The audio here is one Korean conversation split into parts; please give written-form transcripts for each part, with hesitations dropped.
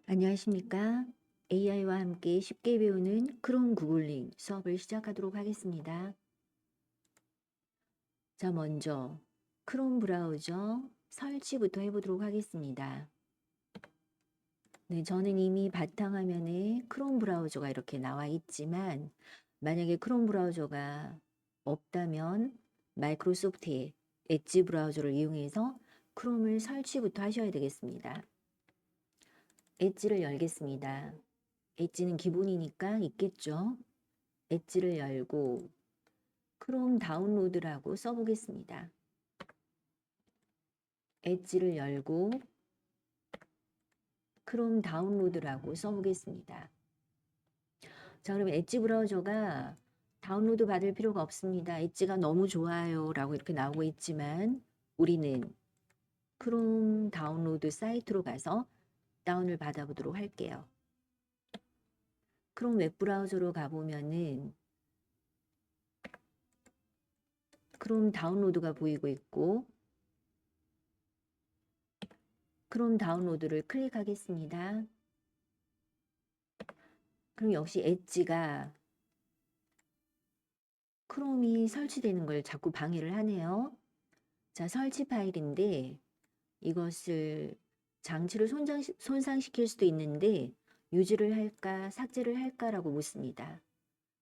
안녕하십니까? AI와 함께 쉽게 배우는 크롬 구글링 수업을 시작하도록 하겠습니다. 자, 먼저 크롬 브라우저 설치부터 해보도록 하겠습니다. 네, 저는 이미 바탕화면에 크롬 브라우저가 이렇게 나와 있지만 만약에 크롬 브라우저가 없다면 마이크로소프트의 엣지 브라우저를 이용해서 크롬을 설치부터 하셔야 되겠습니다. 엣지를 열겠습니다. 엣지는 기본이니까 있겠죠. 엣지를 열고 크롬 다운로드라고 써보겠습니다. 엣지를 열고 크롬 다운로드라고 써보겠습니다. 자, 그러면 엣지 브라우저가 다운로드 받을 필요가 없습니다. 엣지가 너무 좋아요 라고 이렇게 나오고 있지만 우리는 크롬 다운로드 사이트로 가서 다운을 받아보도록 할게요. 크롬 웹브라우저로 가보면은 크롬 다운로드가 보이고 있고 크롬 다운로드를 클릭하겠습니다. 그럼 역시 엣지가 크롬이 설치되는 걸 자꾸 방해를 하네요. 자, 설치 파일인데 이것을 장치를 손상시킬 수도 있는데 유지를 할까 삭제를 할까라고 묻습니다.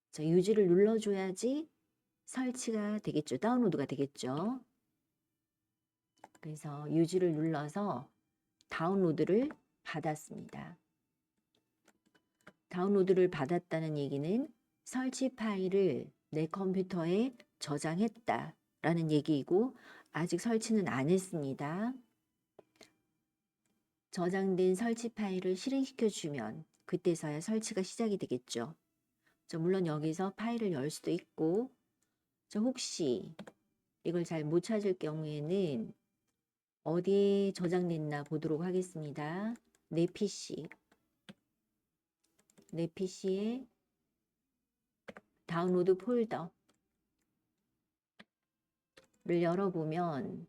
자, 유지를 눌러줘야지 설치가 되겠죠. 다운로드가 되겠죠. 그래서 유지를 눌러서 다운로드를 받았습니다. 다운로드를 받았다는 얘기는 설치 파일을 내 컴퓨터에 저장했다라는 얘기이고 아직 설치는 안 했습니다. 저장된 설치 파일을 실행시켜 주면 그때서야 설치가 시작이 되겠죠. 물론 여기서 파일을 열 수도 있고 혹시 이걸 잘 못 찾을 경우에는 어디에 저장됐나 보도록 하겠습니다. 내 PC에 다운로드 폴더를 열어보면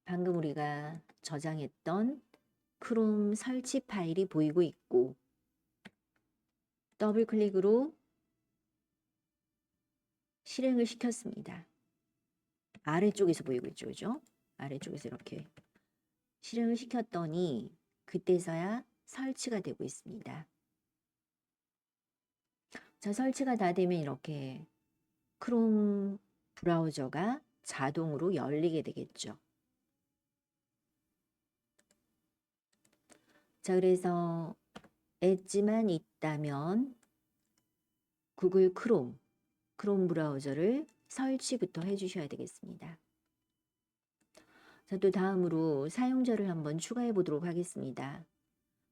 방금 우리가 저장했던 크롬 설치 파일이 보이고 있고 더블 클릭으로 실행을 시켰습니다. 아래쪽에서 보이고 있죠, 그죠? 아래쪽에서 이렇게 실행을 시켰더니 그때서야 설치가 되고 있습니다. 자, 설치가 다 되면 이렇게 크롬 브라우저가 자동으로 열리게 되겠죠. 자, 그래서 엣지만 있다면 구글 크롬 브라우저를 설치부터 해주셔야 되겠습니다. 자, 또 다음으로 사용자를 한번 추가해 보도록 하겠습니다.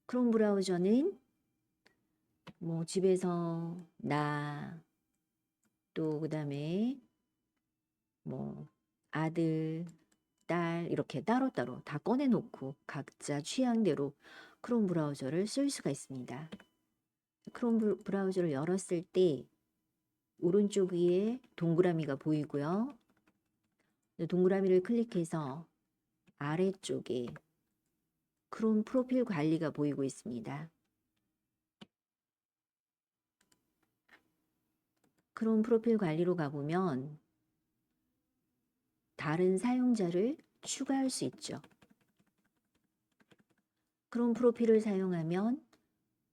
크롬 브라우저는 집에서 또 그다음에 아들, 딸 이렇게 따로따로 다 꺼내놓고 각자 취향대로 크롬 브라우저를 쓸 수가 있습니다. 크롬 브라우저를 열었을 때 오른쪽 위에 동그라미가 보이고요. 동그라미를 클릭해서 아래쪽에 크롬 프로필 관리가 보이고 있습니다. 크롬 프로필 관리로 가보면 다른 사용자를 추가할 수 있죠. 크롬 프로필을 사용하면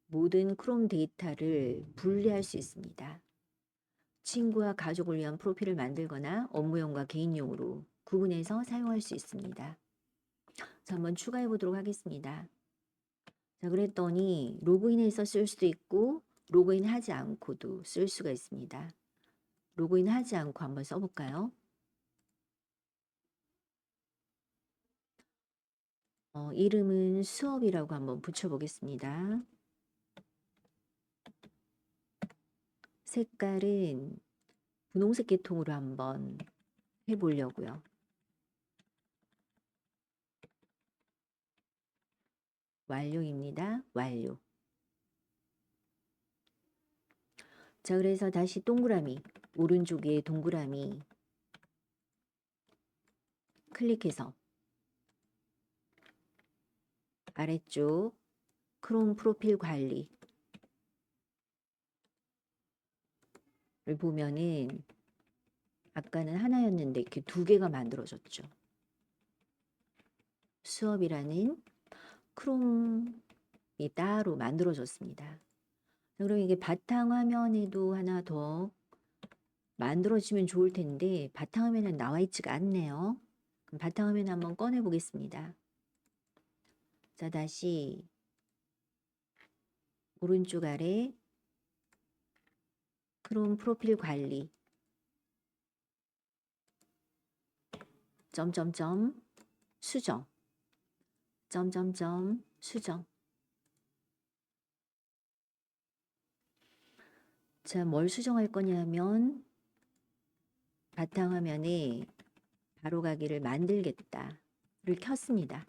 모든 크롬 데이터를 분리할 수 있습니다. 친구와 가족을 위한 프로필을 만들거나 업무용과 개인용으로 구분해서 사용할 수 있습니다. 자, 한번 추가해 보도록 하겠습니다. 자, 그랬더니 로그인해서 쓸 수도 있고 로그인하지 않고도 쓸 수가 있습니다. 로그인하지 않고 한번 써볼까요? 이름은 수업이라고 한번 붙여보겠습니다. 색깔은 분홍색 계통으로 한번 해보려고요. 완료입니다. 완료. 자, 그래서 다시 동그라미, 오른쪽 위에 동그라미 클릭해서 아래쪽 크롬 프로필 관리를 보면은 아까는 하나였는데 이렇게 두 개가 만들어졌죠. 수업이라는 크롬이 따로 만들어졌습니다. 그럼 이게 바탕화면에도 하나 더 만들어지면 좋을 텐데 바탕화면에 나와 있지가 않네요. 그럼 바탕화면 한번 꺼내 보겠습니다. 자, 다시 오른쪽 아래 크롬 프로필 관리 점점점 수정 점점점 수정. 자, 뭘 수정할 거냐면 바탕화면에 바로가기를 만들겠다를 켰습니다.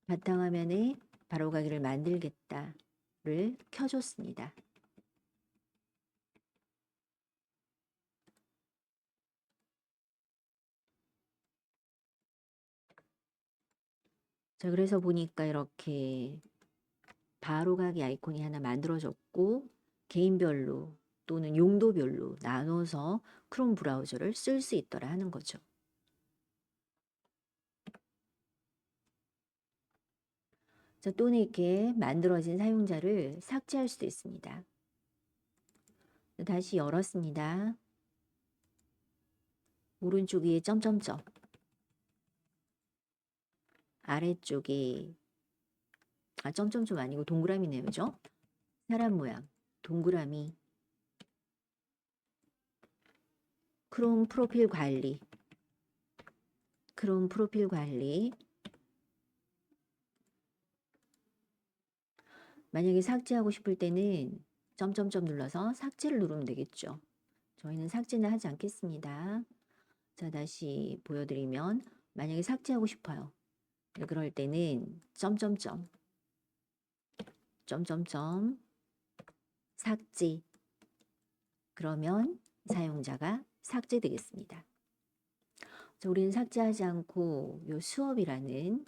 바탕화면에 바로가기를 만들겠다를 켜줬습니다. 자, 그래서 보니까 이렇게 바로가기 아이콘이 하나 만들어졌고 개인별로 또는 용도별로 나눠서 크롬 브라우저를 쓸 수 있더라 하는 거죠. 자, 또는 이렇게 만들어진 사용자를 삭제할 수도 있습니다. 다시 열었습니다. 오른쪽 위에 점점점 아래쪽에 점점점 아니고 동그라미네요. 그죠? 사람 모양 동그라미 크롬 프로필 관리 크롬 프로필 관리 만약에 삭제하고 싶을 때는 점점점 눌러서 삭제를 누르면 되겠죠. 저희는 삭제는 하지 않겠습니다. 자, 다시 보여드리면 만약에 삭제하고 싶어요. 그럴 때는 점점점 점점점 삭제 그러면 사용자가 삭제되겠습니다. 자, 우리는 삭제하지 않고 요 수업이라는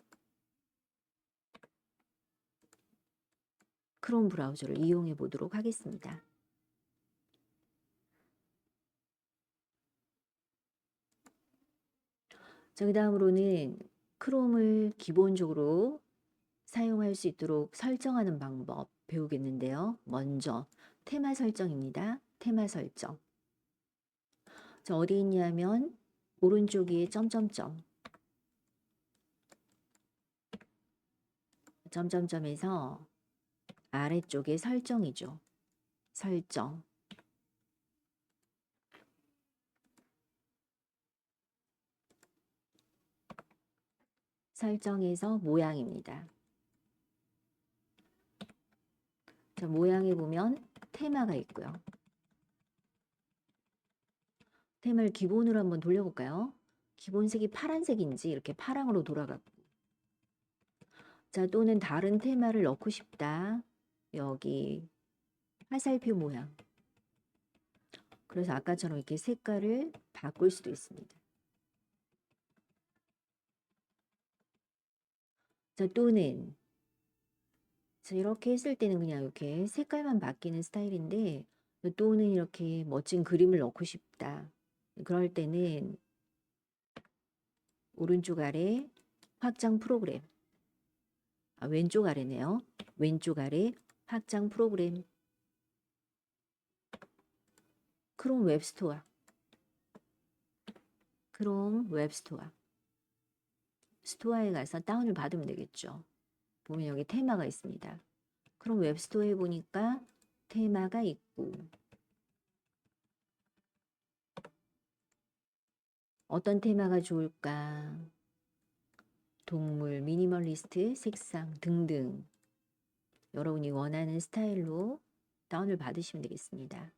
크롬 브라우저를 이용해 보도록 하겠습니다. 자, 그 다음으로는 크롬을 기본적으로 사용할 수 있도록 설정하는 방법 배우겠는데요. 먼저 테마 설정입니다. 테마 설정. 자, 어디 있냐면 오른쪽 위에 점점점 점점점에서 아래쪽에 설정이죠. 설정. 설정에서 모양입니다. 자, 모양에 보면 테마가 있고요. 테마를 기본으로 한번 돌려볼까요? 기본색이 파란색인지 이렇게 파랑으로 돌아갔고. 자, 또는 다른 테마를 넣고 싶다. 여기 화살표 모양. 그래서 아까처럼 이렇게 색깔을 바꿀 수도 있습니다. 자, 또는 자, 이렇게 했을 때는 그냥 이렇게 색깔만 바뀌는 스타일인데 또는 이렇게 멋진 그림을 넣고 싶다. 그럴 때는 오른쪽 아래 확장 프로그램 왼쪽 아래네요. 왼쪽 아래 확장 프로그램 크롬 웹스토어 크롬 웹스토어 스토어에 가서 다운을 받으면 되겠죠. 보면 여기 테마가 있습니다. 크롬 웹스토어에 보니까 테마가 있고 어떤 테마가 좋을까? 동물, 미니멀리스트, 색상 등등 여러분이 원하는 스타일로 다운을 받으시면 되겠습니다.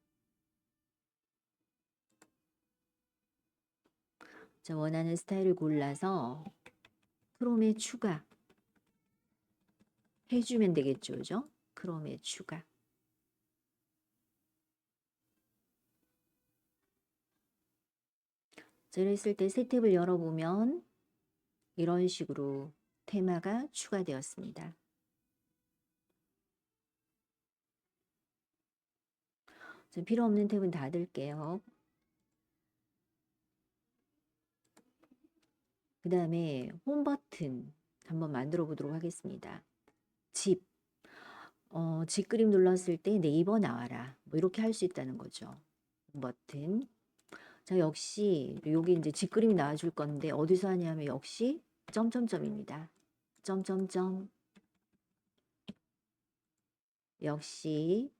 자, 원하는 스타일을 골라서 크롬에 추가 해주면 되겠죠. 그죠? 크롬에 추가. 자, 이랬을 때 새 탭을 열어보면 이런 식으로 테마가 추가되었습니다. 필요 없는 탭은 닫을게요. 그 다음에 홈 버튼 한번 만들어 보도록 하겠습니다. 집, 집 그림 눌렀을 때 네이버 나와라. 뭐 이렇게 할 수 있다는 거죠. 홈 버튼. 자, 역시 여기 이제 집 그림이 나와줄 건데 어디서 하냐면 역시 점점점입니다. 점점점. 역시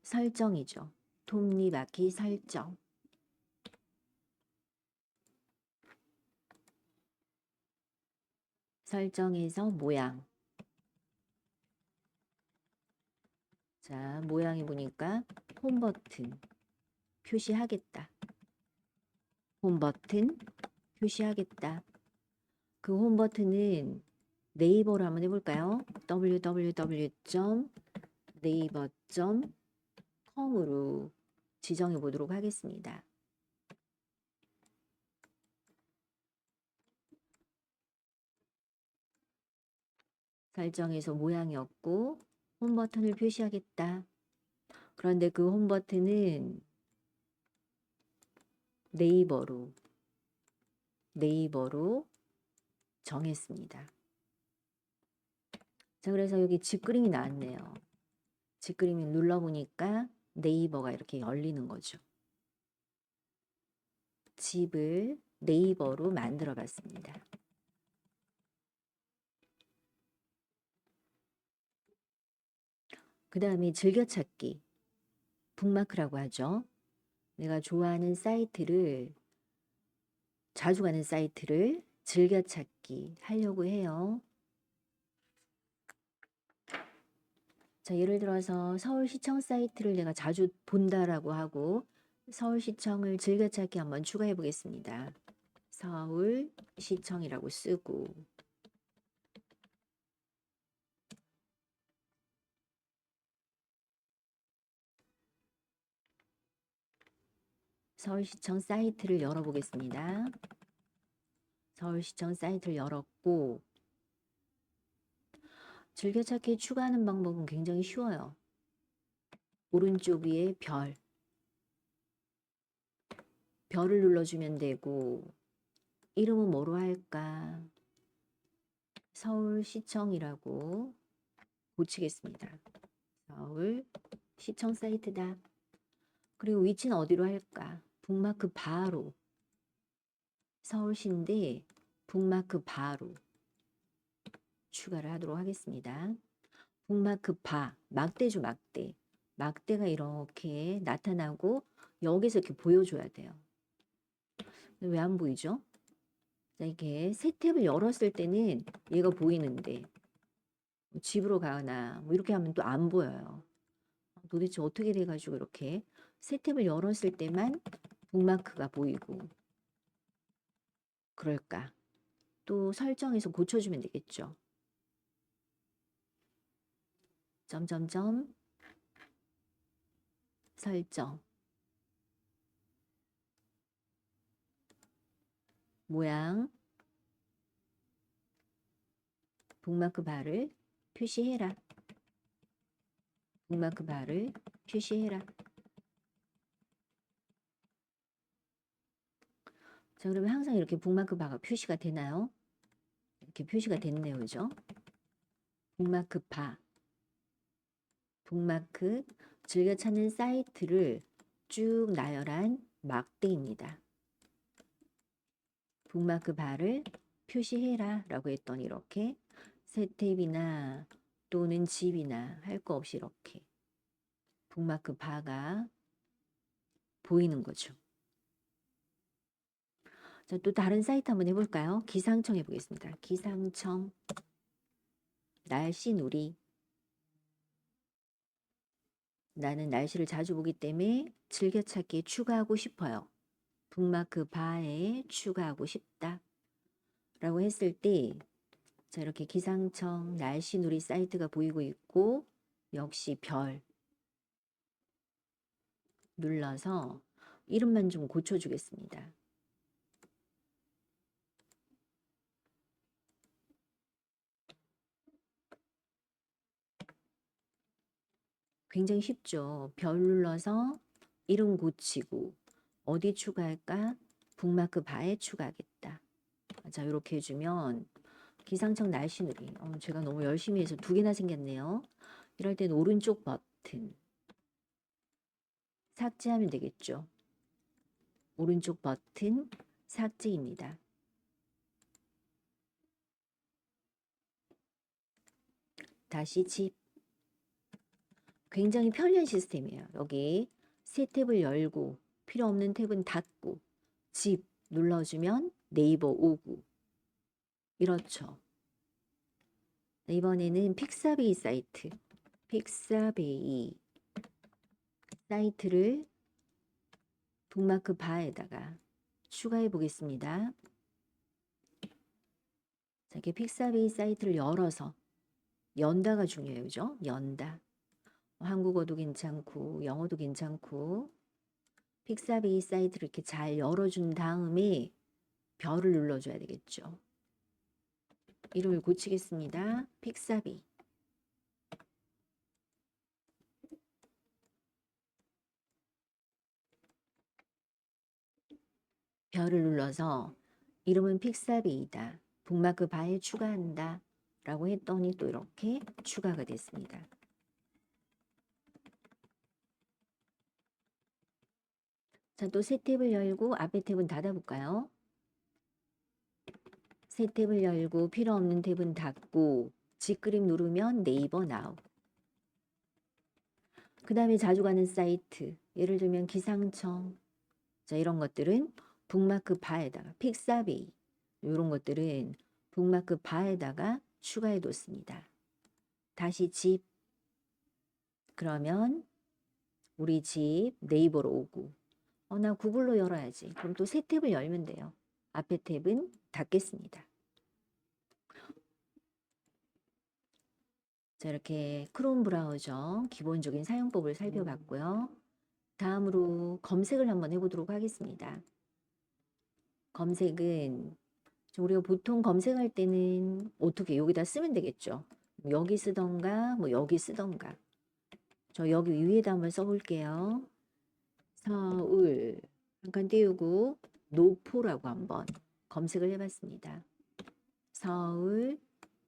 설정이죠. 톱니바퀴 설정. 설정에서 모양. 자, 모양이 보니까 홈 버튼 표시하겠다. 홈 버튼 표시하겠다. 그 홈 버튼은 네이버로 한번 해볼까요? www.naver.com으로 지정해 보도록 하겠습니다. 설정에서 모양이었고 홈 버튼을 표시하겠다. 그런데 그 홈 버튼은 네이버로 정했습니다. 자, 그래서 여기 집 그림이 나왔네요. 집 그림을 눌러보니까 네이버가 이렇게 열리는 거죠. 집을 네이버로 만들어 봤습니다. 그 다음에 즐겨찾기, 북마크라고 하죠. 내가 좋아하는 사이트를, 자주 가는 사이트를 즐겨찾기 하려고 해요. 자, 예를 들어서 서울시청 사이트를 내가 자주 본다라고 하고 서울시청을 즐겨찾기 한번 추가해 보겠습니다. 서울시청이라고 쓰고 서울시청 사이트를 열어보겠습니다. 서울시청 사이트를 열었고 즐겨찾기 추가하는 방법은 굉장히 쉬워요. 오른쪽 위에 별을 눌러주면 되고 이름은 뭐로 할까? 서울시청이라고 고치겠습니다. 서울시청 사이트다. 그리고 위치는 어디로 할까? 북마크 바로. 서울시인데 북마크 바로 추가를 하도록 하겠습니다. 북마크 막대죠, 막대. 막대가 이렇게 나타나고 여기서 이렇게 보여줘야 돼요. 왜 안 보이죠? 자, 이렇게 새 탭을 열었을 때는 얘가 보이는데 집으로 가거나 뭐 이렇게 하면 또 안 보여요. 도대체 어떻게 돼가지고 이렇게 새 탭을 열었을 때만 북마크가 보이고 그럴까? 또 설정에서 고쳐주면 되겠죠. 점점점 설정 모양 북마크 바를 표시해라. 북마크 바를 표시해라. 자, 그러면 항상 이렇게 북마크 바가 표시가 되나요? 이렇게 표시가 됐네요. 그죠? 북마크 북마크 즐겨 찾는 사이트를 쭉 나열한 막대입니다. 북마크 바를 표시해라 라고 했더니 이렇게 새 탭이나 또는 집이나 할 거 없이 이렇게 북마크 바가 보이는 거죠. 자, 또 다른 사이트 한번 해볼까요? 기상청 해보겠습니다. 기상청 날씨놀이. 나는 날씨를 자주 보기 때문에 즐겨찾기에 추가하고 싶어요. 북마크 바에 추가하고 싶다 라고 했을 때 자, 이렇게 기상청 날씨놀이 사이트가 보이고 있고 역시 별 눌러서 이름만 좀 고쳐주겠습니다. 굉장히 쉽죠. 별 눌러서 이름 고치고 어디 추가할까? 북마크 바에 추가하겠다. 자, 이렇게 해주면 기상청 날씨누리. 제가 너무 열심히 해서 2개나 생겼네요. 이럴 땐 오른쪽 버튼 삭제하면 되겠죠. 오른쪽 버튼 삭제입니다. 다시 집. 굉장히 편리한 시스템이에요. 여기 새 탭을 열고 필요 없는 탭은 닫고 집 눌러주면 네이버 오고. 이렇죠. 이번에는 픽사베이 사이트. 픽사베이 사이트를 북마크 바에다가 추가해 보겠습니다. 자, 이렇게 픽사베이 사이트를 열어서 연다가 중요해요. 그죠? 연다. 한국어도 괜찮고 영어도 괜찮고 픽사베이 사이트를 이렇게 잘 열어준 다음에 별을 눌러줘야 되겠죠. 이름을 고치겠습니다. 픽사베이. 별을 눌러서 이름은 픽사베이다. 북마크 바에 추가한다. 라고 했더니 또 이렇게 추가가 됐습니다. 자, 또 새 탭을 열고 앞에 탭은 닫아볼까요? 새 탭을 열고 필요 없는 탭은 닫고 직그림 누르면 네이버 나우. 그 다음에 자주 가는 사이트, 예를 들면 기상청. 자, 이런 것들은 북마크 바에다가 픽사베이 이런 것들은 북마크 바에다가 추가해 뒀습니다. 다시 집. 그러면 우리 집 네이버로 오고 나 구글로 열어야지. 그럼 또 새 탭을 열면 돼요. 앞에 탭은 닫겠습니다. 자, 이렇게 크롬 브라우저 기본적인 사용법을 살펴봤고요. 다음으로 검색을 한번 해보도록 하겠습니다. 검색은 우리가 보통 검색할 때는 어떻게 여기다 쓰면 되겠죠. 여기 쓰던가 뭐 여기 쓰던가. 저 여기 위에다 한번 써볼게요. 서울 잠깐 띄우고 노포라고 한번 검색을 해봤습니다. 서울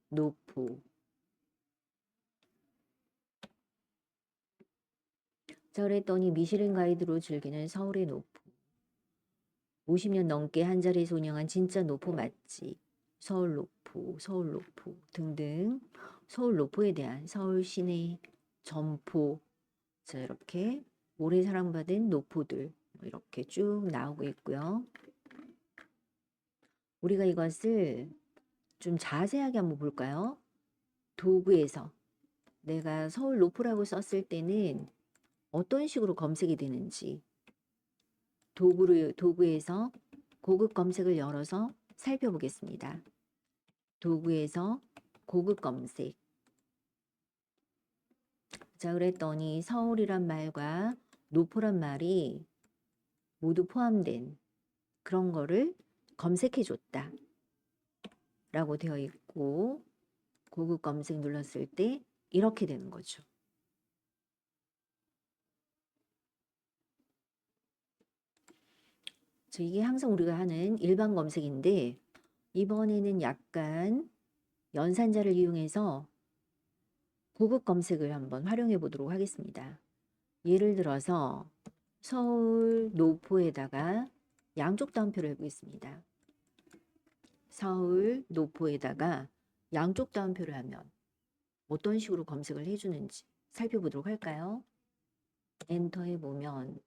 노포. 자, 그랬더니 미슐랭 가이드로 즐기는 서울의 노포. 50년 넘게 한 자리에서 운영한 진짜 노포 맛집. 서울 노포, 서울 노포 등등. 서울 노포에 대한 서울 시내 점포. 자, 이렇게 오래 사랑받은 노포들 이렇게 쭉 나오고 있고요. 우리가 이것을 좀 자세하게 한번 볼까요? 도구에서 내가 서울 노포라고 썼을 때는 어떤 식으로 검색이 되는지 도구에서 고급 검색을 열어서 살펴보겠습니다. 도구에서 고급 검색. 자, 그랬더니 서울이란 말과 노포란 말이 모두 포함된 그런 거를 검색해 줬다 라고 되어 있고 고급 검색 눌렀을 때 이렇게 되는 거죠. 이게 항상 우리가 하는 일반 검색인데 이번에는 약간 연산자를 이용해서 고급 검색을 한번 활용해 보도록 하겠습니다. 예를 들어서 서울 노포에다가 양쪽 따옴표를 해보겠습니다. 서울 노포에다가 양쪽 따옴표를 하면 어떤 식으로 검색을 해주는지 살펴보도록 할까요? 엔터 해보면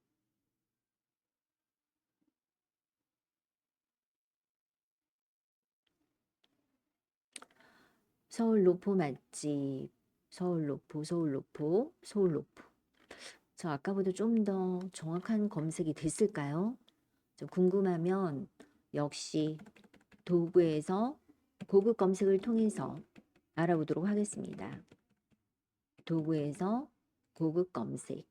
서울 노포 맛집, 서울 노포, 서울 노포, 서울 노포. 저 아까보다 좀 더 정확한 검색이 됐을까요? 좀 궁금하면 역시 도구에서 고급 검색을 통해서 알아보도록 하겠습니다. 도구에서 고급 검색.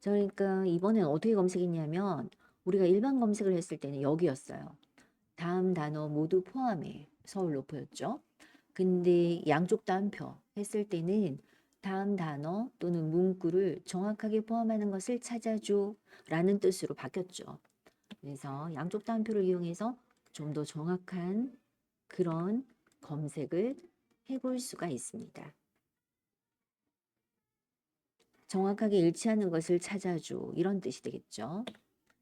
그러니까 이번엔 어떻게 검색했냐면 우리가 일반 검색을 했을 때는 여기였어요. 다음 단어 모두 포함해 서울 노포였죠. 근데 양쪽 따옴표 했을 때는 다음 단어 또는 문구를 정확하게 포함하는 것을 찾아줘 라는 뜻으로 바뀌었죠. 그래서 양쪽 따옴표를 이용해서 좀 더 정확한 그런 검색을 해볼 수가 있습니다. 정확하게 일치하는 것을 찾아줘 이런 뜻이 되겠죠.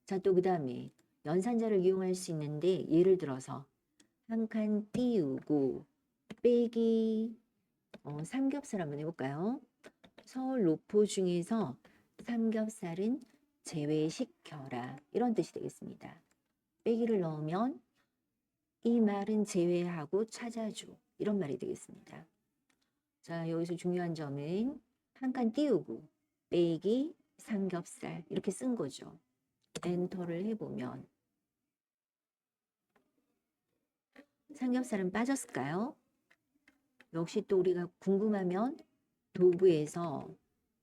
자, 또 그 다음에 연산자를 이용할 수 있는데 예를 들어서 한 칸 띄우고 빼기 삼겹살 한번 해볼까요? 서울 노포 중에서 삼겹살은 제외시켜라 이런 뜻이 되겠습니다. 빼기를 넣으면 이 말은 제외하고 찾아줘 이런 말이 되겠습니다. 자, 여기서 중요한 점은 한 칸 띄우고 빼기 삼겹살 이렇게 쓴 거죠. 엔터를 해보면 삼겹살은 빠졌을까요? 역시 또 우리가 궁금하면 도구에서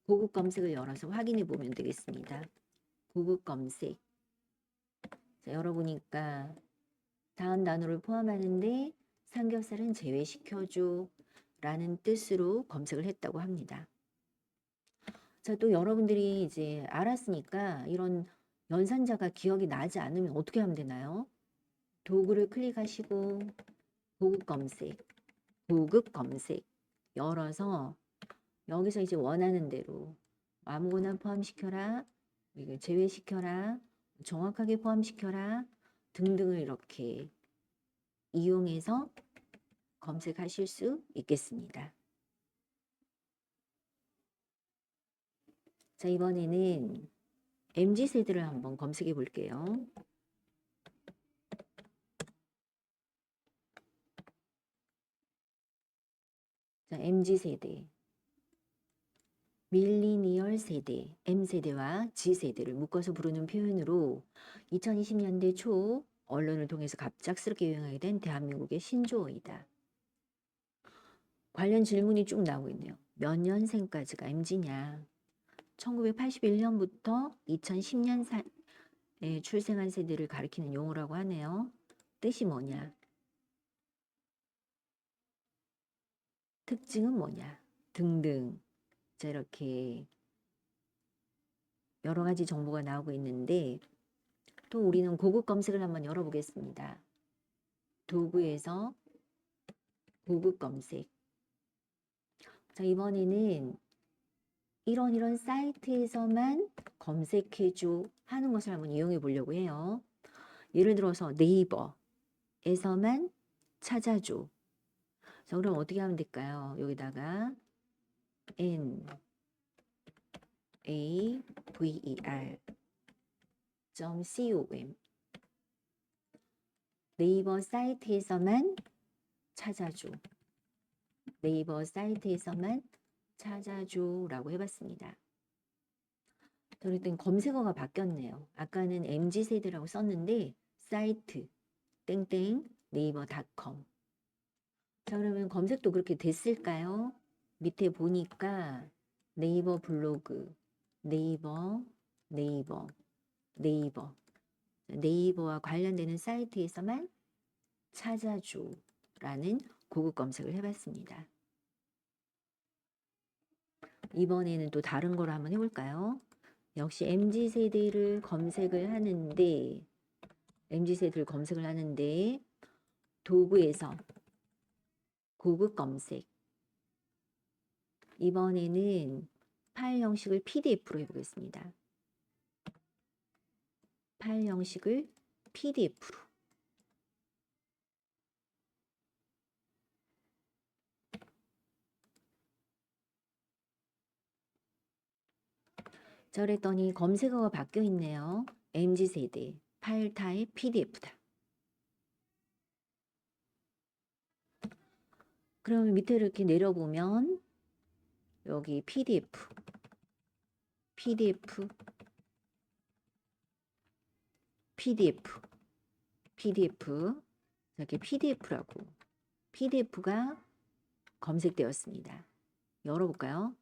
고급 검색을 열어서 확인해 보면 되겠습니다. 고급 검색. 자, 열어보니까 다음 단어를 포함하는데 삼겹살은 제외시켜줘 라는 뜻으로 검색을 했다고 합니다. 자, 또 여러분들이 이제 알았으니까 이런 연산자가 기억이 나지 않으면 어떻게 하면 되나요? 도구를 클릭하시고 고급 검색, 고급 검색 열어서 여기서 이제 원하는 대로 아무거나 포함시켜라, 이거 제외시켜라, 정확하게 포함시켜라 등등을 이렇게 이용해서 검색하실 수 있겠습니다. 자, 이번에는 MZ세대를 한번 검색해 볼게요. 자, MZ세대. 밀리니얼 세대, M세대와 G세대를 묶어서 부르는 표현으로 2020년대 초 언론을 통해서 갑작스럽게 유행하게 된 대한민국의 신조어이다. 관련 질문이 쭉 나오고 있네요. 몇 년생까지가 MZ냐? 1981년부터 2010년에 출생한 세대를 가리키는 용어라고 하네요. 뜻이 뭐냐? 특징은 뭐냐? 등등. 자, 이렇게 여러 가지 정보가 나오고 있는데 또 우리는 고급 검색을 한번 열어보겠습니다. 도구에서 고급 검색. 자, 이번에는 이런 사이트에서만 검색해줘 하는 것을 한번 이용해 보려고 해요. 예를 들어서 네이버에서만 찾아줘. 자, 그럼 어떻게 하면 될까요? 여기다가 naver.com 네이버 사이트에서만 찾아줘. 네이버 사이트에서만 찾아줘 라고 해봤습니다. 그랬더니 검색어가 바뀌었네요. 아까는 MZ세대라고 썼는데 사이트 땡땡 네이버닷컴. 자, 그러면 검색도 그렇게 됐을까요? 밑에 보니까 네이버 블로그, 네이버와 관련되는 사이트에서만 찾아줘 라는 고급 검색을 해봤습니다. 이번에는 또 다른 거로 한번 해볼까요? 역시 MZ세대를 검색을 하는데 도구에서 고급 검색. 이번에는 파일 형식을 PDF로 해보겠습니다. 파일 형식을 PDF로. 자, 그랬더니 검색어가 바뀌어 있네요. MZ세대, 파일 타입 PDF다. 그러면 밑에 이렇게 내려보면 여기 PDF 이렇게 PDF라고 PDF가 검색되었습니다. 열어볼까요?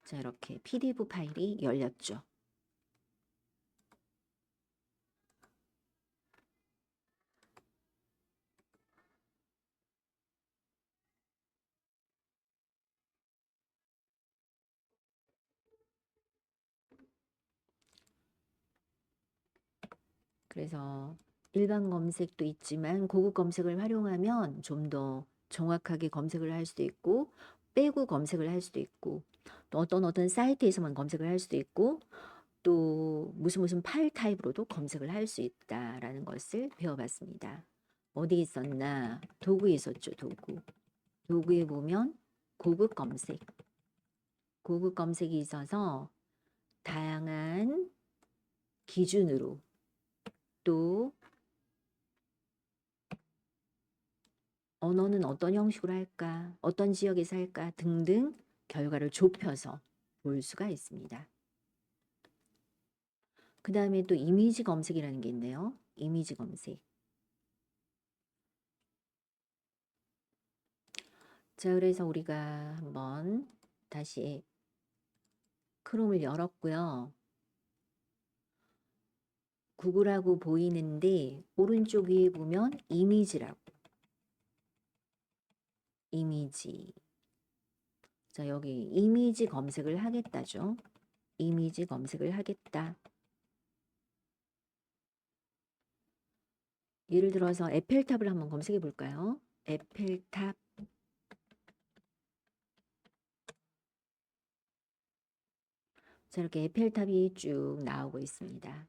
자, 이렇게 PDF 파일이 열렸죠. 그래서 일반 검색도 있지만 고급 검색을 활용하면 좀 더 정확하게 검색을 할 수도 있고 빼고 검색을 할 수도 있고 또 어떤 사이트에서만 검색을 할 수도 있고 또 무슨 파일 타입으로도 검색을 할 수 있다라는 것을 배워봤습니다. 어디에 있었나? 도구에 있었죠. 도구. 도구에 보면 고급 검색. 고급 검색이 있어서 다양한 기준으로 또 언어는 어떤 형식으로 할까, 어떤 지역에서 할까 등등 결과를 좁혀서 볼 수가 있습니다. 그 다음에 또 이미지 검색이라는 게 있네요. 이미지 검색. 자, 그래서 우리가 한번 다시 크롬을 열었고요. 구글하고 보이는데 오른쪽 위에 보면 이미지라고. 이미지. 자, 여기 이미지 검색을 하겠다죠. 이미지 검색을 하겠다. 예를 들어서 에펠탑을 한번 검색해 볼까요? 에펠탑. 자, 이렇게 에펠탑이 쭉 나오고 있습니다.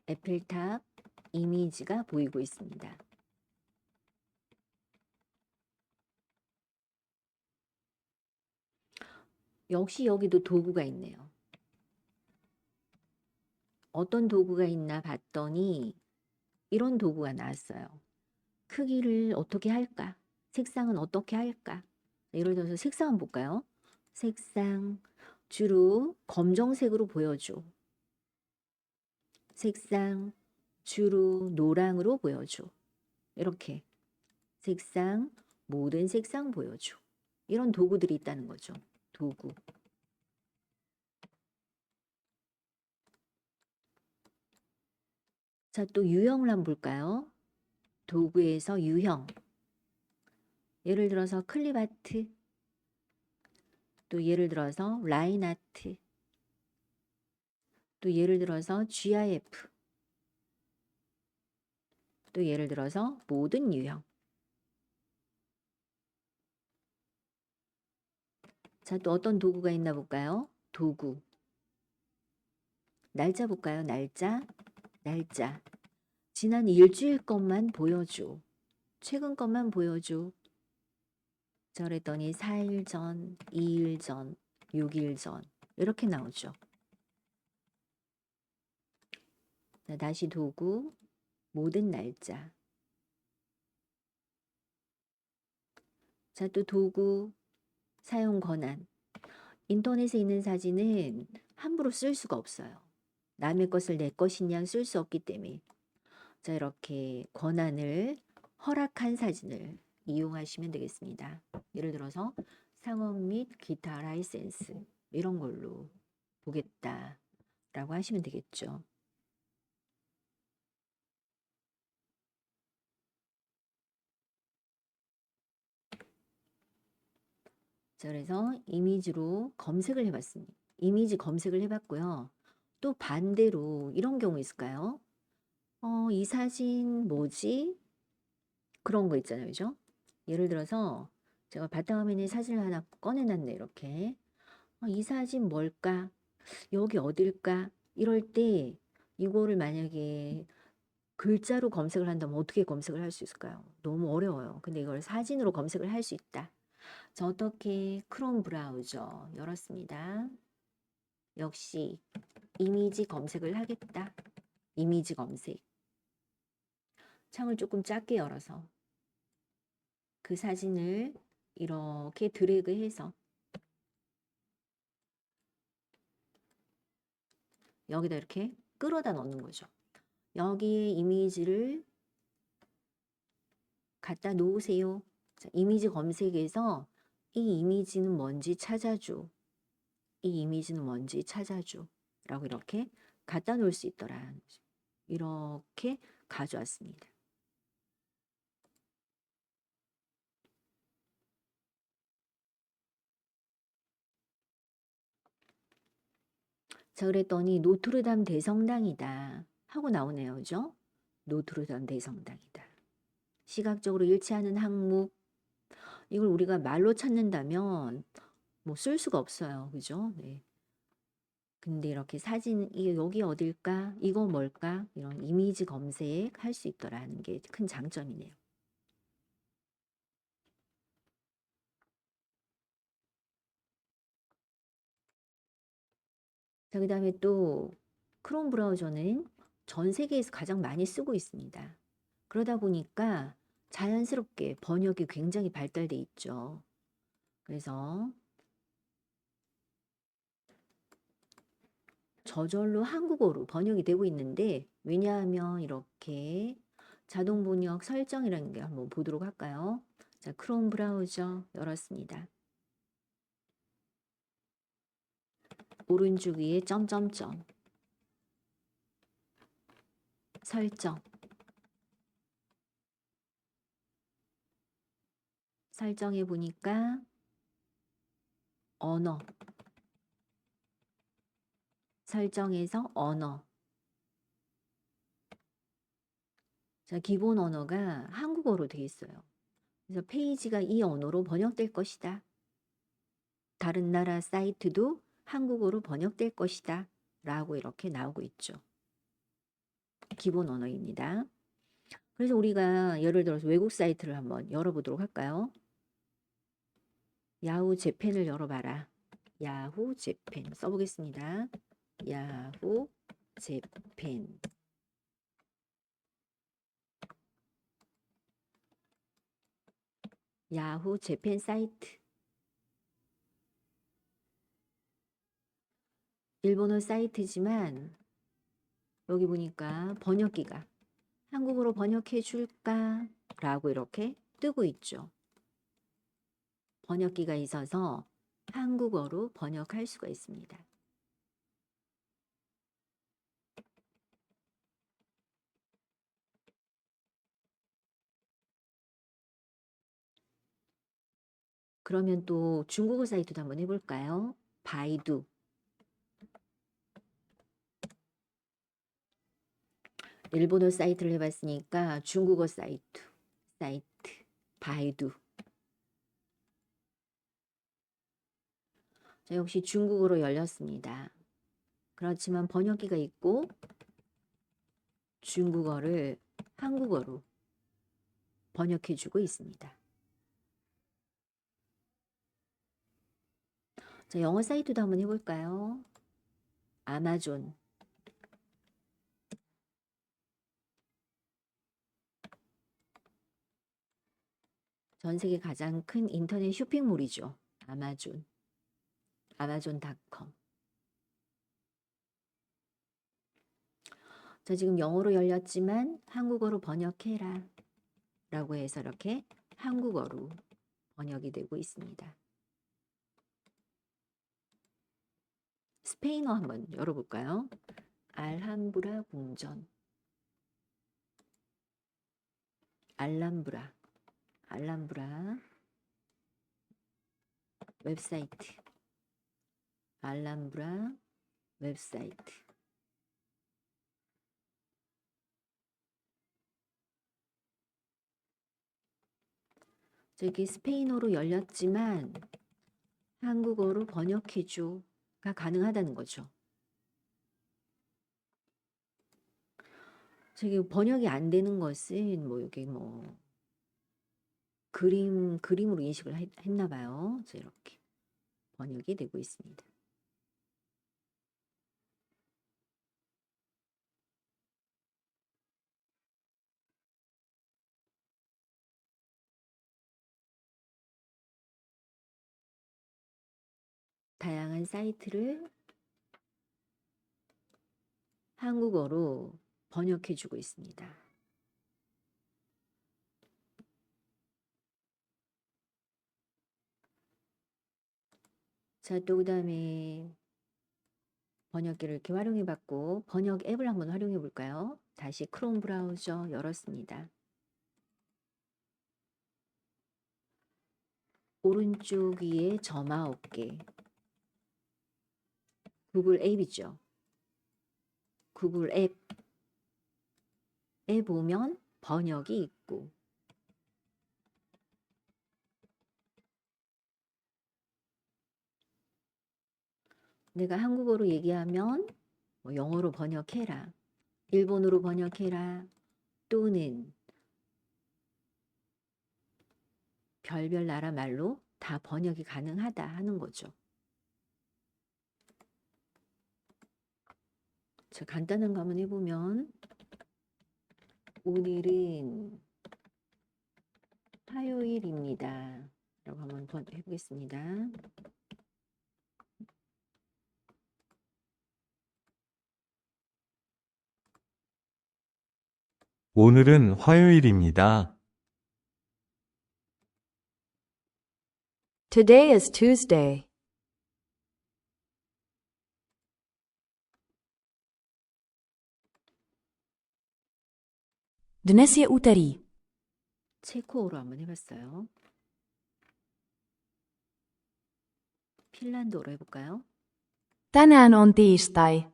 에펠탑 이미지가 보이고 있습니다. 역시 여기도 도구가 있네요. 어떤 도구가 있나 봤더니 이런 도구가 나왔어요. 크기를 어떻게 할까? 색상은 어떻게 할까? 예를 들어서 색상 한번 볼까요? 색상 주로 검정색으로 보여줘. 색상 주로 노랑으로 보여줘. 이렇게 색상 모든 색상 보여줘. 이런 도구들이 있다는 거죠. 도구. 자, 또 유형을 한번 볼까요? 도구에서 유형. 예를 들어서 클립 아트. 또 예를 들어서 라인 아트. 또 예를 들어서 GIF. 또 예를 들어서 모든 유형. 자, 또 어떤 도구가 있나 볼까요? 도구. 날짜 볼까요? 날짜. 날짜. 지난 일주일 것만 보여줘. 최근 것만 보여줘. 자, 그랬더니 4일 전, 2일 전, 6일 전 이렇게 나오죠. 자, 다시 도구, 모든 날짜. 자, 또 도구, 사용 권한. 인터넷에 있는 사진은 함부로 쓸 수가 없어요. 남의 것을 내 것인 양 쓸 수 없기 때문에. 자, 이렇게 권한을 허락한 사진을 이용하시면 되겠습니다. 예를 들어서 상업 및 기타 라이센스 이런 걸로 보겠다라고 하시면 되겠죠. 자, 그래서 이미지로 검색을 해봤습니다. 이미지 검색을 해봤고요. 또 반대로 이런 경우 있을까요? 이 사진 뭐지? 그런 거 있잖아요. 그죠? 예를 들어서 제가 바탕화면에 사진을 하나 꺼내놨네. 이렇게. 이 사진 뭘까? 여기 어딜까? 이럴 때 이거를 만약에 글자로 검색을 한다면 어떻게 검색을 할 수 있을까요? 너무 어려워요. 근데 이걸 사진으로 검색을 할 수 있다. 자, 어떻게 크롬 브라우저 열었습니다. 역시 이미지 검색을 하겠다. 이미지 검색. 창을 조금 작게 열어서 그 사진을 이렇게 드래그해서 여기다 이렇게 끌어다 넣는 거죠. 여기에 이미지를 갖다 놓으세요. 자, 이미지 검색에서 이 이미지는 뭔지 찾아줘. 이 이미지는 뭔지 찾아줘. 라고 이렇게 갖다 놓을 수 있더라. 이렇게 가져왔습니다. 자, 그랬더니 노트르담 대성당이다 하고 나오네요. 그죠? 노트르담 대성당이다. 시각적으로 일치하는 항목, 이걸 우리가 말로 찾는다면 뭐 쓸 수가 없어요. 그죠? 네. 근데 이렇게 사진, 이게 여기 어딜까? 이거 뭘까? 이런 이미지 검색할 수 있더라는 게 큰 장점이네요. 자, 그다음에 또 크롬 브라우저는 전 세계에서 가장 많이 쓰고 있습니다. 그러다 보니까 자연스럽게 번역이 굉장히 발달돼 있죠. 그래서 저절로 한국어로 번역이 되고 있는데, 왜냐하면 이렇게 자동 번역 설정이라는 게 한번 보도록 할까요? 자, 크롬 브라우저 열었습니다. 오른쪽 위에 점점점 설정, 설정해 보니까 언어, 설정해서 언어. 자, 기본 언어가 한국어로 되어 있어요. 그래서 페이지가 이 언어로 번역될 것이다. 다른 나라 사이트도 한국어로 번역될 것이다. 라고 이렇게 나오고 있죠. 기본 언어입니다. 그래서 우리가 예를 들어서 외국 사이트를 한번 열어보도록 할까요? 야후 재팬을 열어봐라. 야후 재팬 써보겠습니다. 야후 재팬. 야후 재팬 사이트. 일본어 사이트지만 여기 보니까 번역기가 한국어로 번역해 줄까? 라고 이렇게 뜨고 있죠. 번역기가 있어서 한국어로 번역할 수가 있습니다. 그러면 또 중국어 사이트도 한번 해볼까요? 바이두. 일본어 사이트를 해봤으니까 중국어 사이트, 바이두. 자, 역시 중국어로 열렸습니다. 그렇지만 번역기가 있고 중국어를 한국어로 번역해주고 있습니다. 자, 영어 사이트도 한번 해볼까요? 아마존. 전 세계 가장 큰 인터넷 쇼핑몰이죠. 아마존. 아마존닷컴. 자, 지금 영어로 열렸지만 한국어로 번역해라. 라고 해서 이렇게 한국어로 번역이 되고 있습니다. 스페인어 한번 열어볼까요? 알함브라 궁전. 알람브라 웹사이트. 알람브라 웹사이트. 저기 스페인어로 열렸지만 한국어로 번역해줘가 가능하다는 거죠. 저기 번역이 안 되는 것은 뭐 여기 뭐 그림으로 인식을 했나 봐요. 그래서 이렇게 번역이 되고 있습니다. 다양한 사이트를 한국어로 번역해주고 있습니다. 자, 또 그다음에 번역기를 이렇게 활용해봤고 번역 앱을 한번 활용해볼까요? 다시 크롬 브라우저 열었습니다. 오른쪽 위에 점화 어깨. 구글 앱이죠. 구글 앱에 보면 번역이 있고, 내가 한국어로 얘기하면 뭐 영어로 번역해라, 일본어로 번역해라, 또는 별별 나라 말로 다 번역이 가능하다 하는 거죠. 자, 간단한 거 한번 해보면, 오늘은 화요일입니다 라고 한번 해보겠습니다. 오늘은 화요일입니다. Today is Tuesday. Dnes je úterý. 체코어로 한번 해봤어요. 핀란드어로 해볼까요? Tänään on tiistai.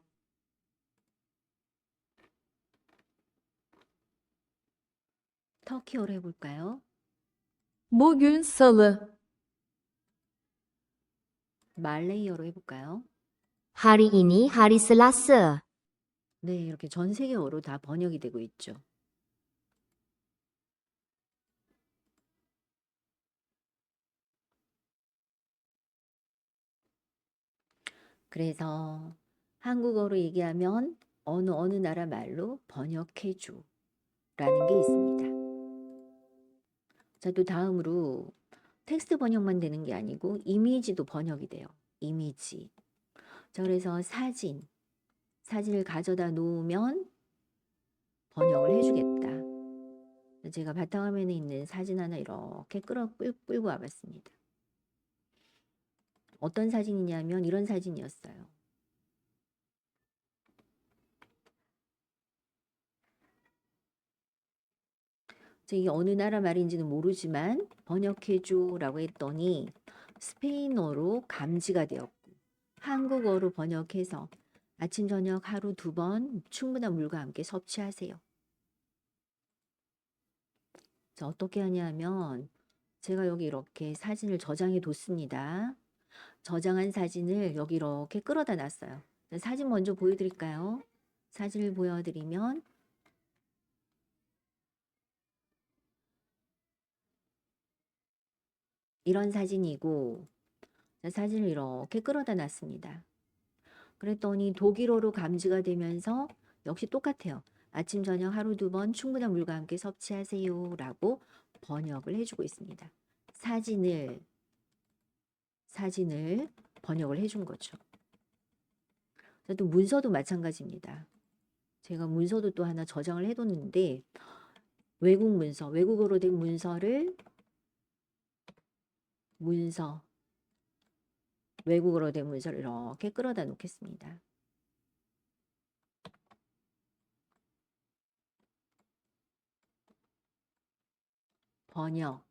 터키어로 해볼까요? Bugün salı. 말레이어로 해볼까요? Hari ini hari Selasa. 네, 이렇게 전 세계어로 다 번역이 되고 있죠. 그래서 한국어로 얘기하면 어느 나라 말로 번역해줘 라는 게 있습니다. 자, 또 다음으로 텍스트 번역만 되는 게 아니고 이미지도 번역이 돼요. 이미지. 자, 그래서 사진을 가져다 놓으면 번역을 해주겠다. 제가 바탕화면에 있는 사진 하나 이렇게 끌고 와봤습니다. 어떤 사진이냐면 이런 사진이었어요. 이게 어느 나라 말인지는 모르지만 번역해줘 라고 했더니 스페인어로 감지가 되었고, 한국어로 번역해서 아침 저녁 하루 2번 충분한 물과 함께 섭취하세요. 자, 어떻게 하냐면 제가 여기 이렇게 사진을 저장해 뒀습니다. 저장한 사진을 여기 이렇게 끌어다 놨어요. 사진 먼저 보여드릴까요? 사진을 보여드리면 이런 사진이고, 사진을 이렇게 끌어다 놨습니다. 그랬더니 독일어로 감지가 되면서 역시 똑같아요. 아침 저녁 하루 2번 충분한 물과 함께 섭취하세요 라고 번역을 해주고 있습니다. 사진을 번역을 해준 거죠. 또 문서도 마찬가지입니다. 제가 문서도 또 하나 저장을 해뒀는데, 외국어로 된 외국어로 된 문서를 이렇게 끌어다 놓겠습니다. 번역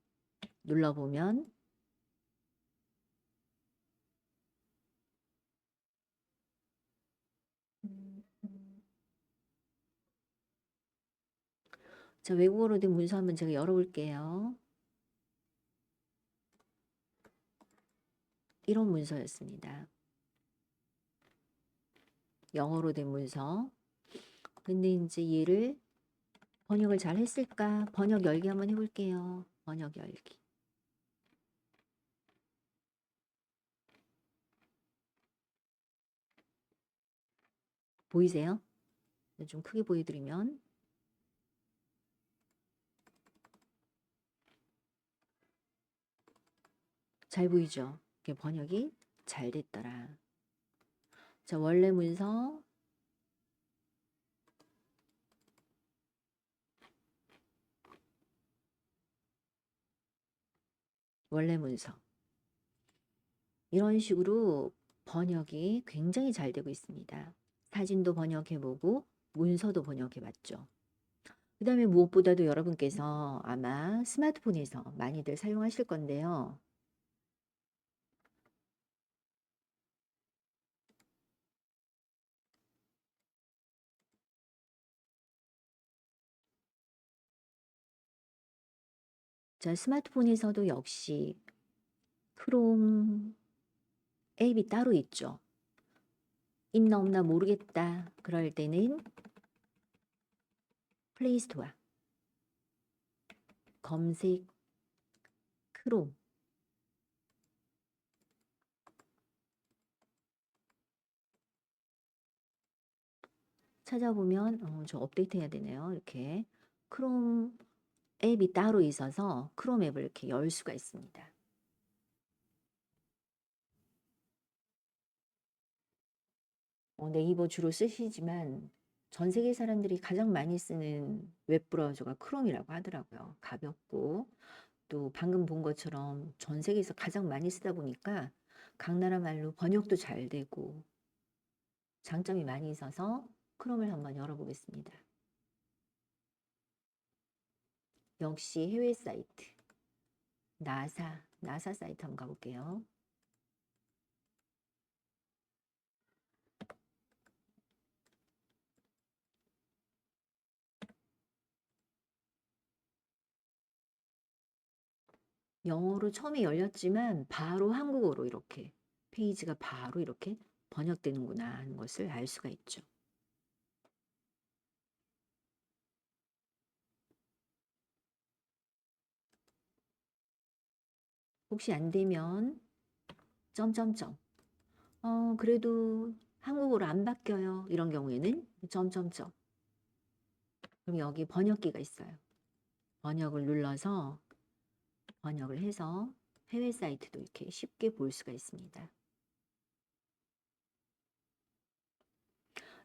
눌러보면 자, 외국어로 된 문서 한번 제가 열어볼게요. 이런 문서였습니다. 영어로 된 문서. 근데 이제 얘를 번역을 잘 했을까? 번역 열기 한번 해볼게요. 번역 열기. 보이세요? 좀 크게 보여드리면 잘 보이죠? 이게 번역이 잘 됐더라. 자, 원래 문서. 이런 식으로 번역이 굉장히 잘 되고 있습니다. 사진도 번역해보고 문서도 번역해봤죠. 그 다음에 무엇보다도 여러분께서 아마 스마트폰에서 많이들 사용하실 건데요. 자, 스마트폰에서도 역시 크롬 앱이 따로 있죠. 있나 없나 모르겠다. 그럴 때는 플레이스토어 검색 크롬 찾아보면 저 업데이트 해야 되네요. 이렇게 크롬 앱이 따로 있어서 크롬 앱을 이렇게 열 수가 있습니다. 네이버 주로 쓰시지만 전 세계 사람들이 가장 많이 쓰는 웹브라우저가 크롬이라고 하더라고요. 가볍고 또 방금 본 것처럼 전 세계에서 가장 많이 쓰다 보니까 각 나라 말로 번역도 잘 되고 장점이 많이 있어서 크롬을 한번 열어보겠습니다. 역시 해외 사이트 나사 사이트 한번 가볼게요. 영어로 처음에 열렸지만 바로 한국어로 이렇게 페이지가 바로 이렇게 번역되는구나 하는 것을 알 수가 있죠. 혹시 안 되면 점점점 그래도 한국어로 안 바뀌어요. 이런 경우에는 점점점. 그럼 여기 번역기가 있어요. 번역을 눌러서 번역을 해서 해외 사이트도 이렇게 쉽게 볼 수가 있습니다.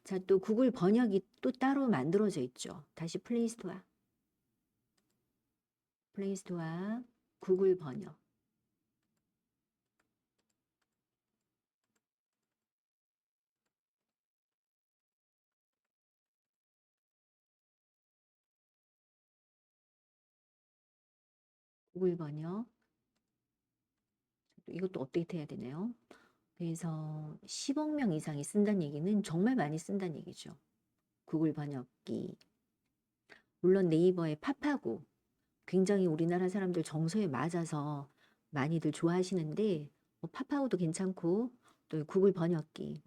자, 또 구글 번역이 또 따로 만들어져 있죠. 다시 플레이스토어 구글 번역. 구글 번역. 이것도 업데이트 해야 되네요. 그래서 10억 명 이상이 쓴다는 얘기는 정말 많이 쓴다는 얘기죠. 구글 번역기. 물론 네이버의 팝하고 굉장히 우리나라 사람들 정서에 맞아서 많이들 좋아하시는데 팝하고도 괜찮고 또 구글 번역기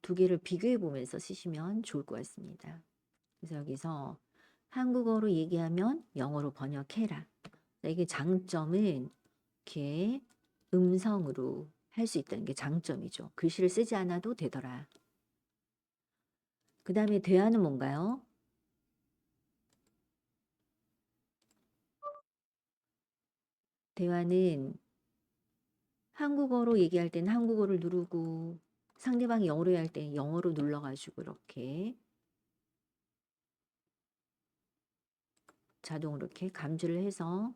두 개를 비교해 보면서 쓰시면 좋을 것 같습니다. 그래서 여기서 한국어로 얘기하면 영어로 번역해라. 이게 장점은 이렇게 음성으로 할 수 있다는 게 장점이죠. 글씨를 쓰지 않아도 되더라. 그 다음에 대화는 뭔가요? 대화는 한국어로 얘기할 때는 한국어를 누르고 상대방이 영어로 할 때는 영어로 눌러가지고 이렇게 자동으로 이렇게 감지를 해서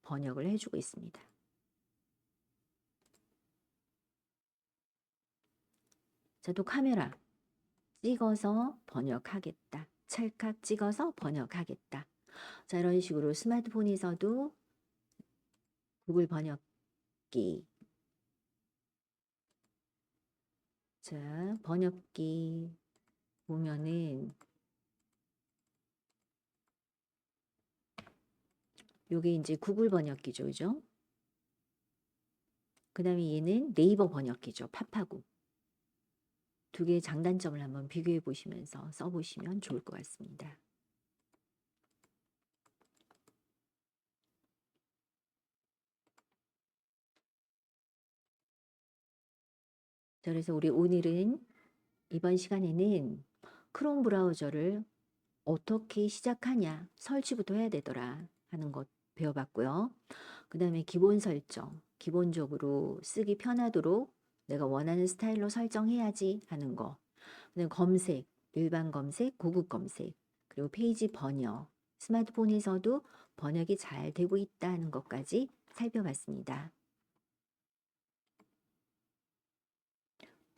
번역을 해주고 있습니다. 자, 또 카메라 찍어서 번역하겠다. 찰칵 찍어서 번역하겠다. 자, 이런 식으로 스마트폰에서도 구글 번역기. 자, 번역기 보면은 요게 이제 구글 번역기죠. 그죠? 그 다음에 얘는 네이버 번역기죠. 팝하고. 두 개의 장단점을 한번 비교해 보시면서 써보시면 좋을 것 같습니다. 자, 그래서 우리 오늘은 이번 시간에는 크롬 브라우저를 어떻게 시작하냐, 설치부터 해야 되더라 하는 것 배워봤고요. 그 다음에 기본 설정, 기본적으로 쓰기 편하도록 내가 원하는 스타일로 설정해야지 하는 거. 그다음에 검색, 일반 검색, 고급 검색, 그리고 페이지 번역, 스마트폰에서도 번역이 잘 되고 있다는 것까지 살펴봤습니다.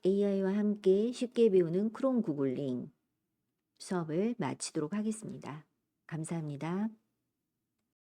AI와 함께 쉽게 배우는 크롬 구글링 수업을 마치도록 하겠습니다. 감사합니다.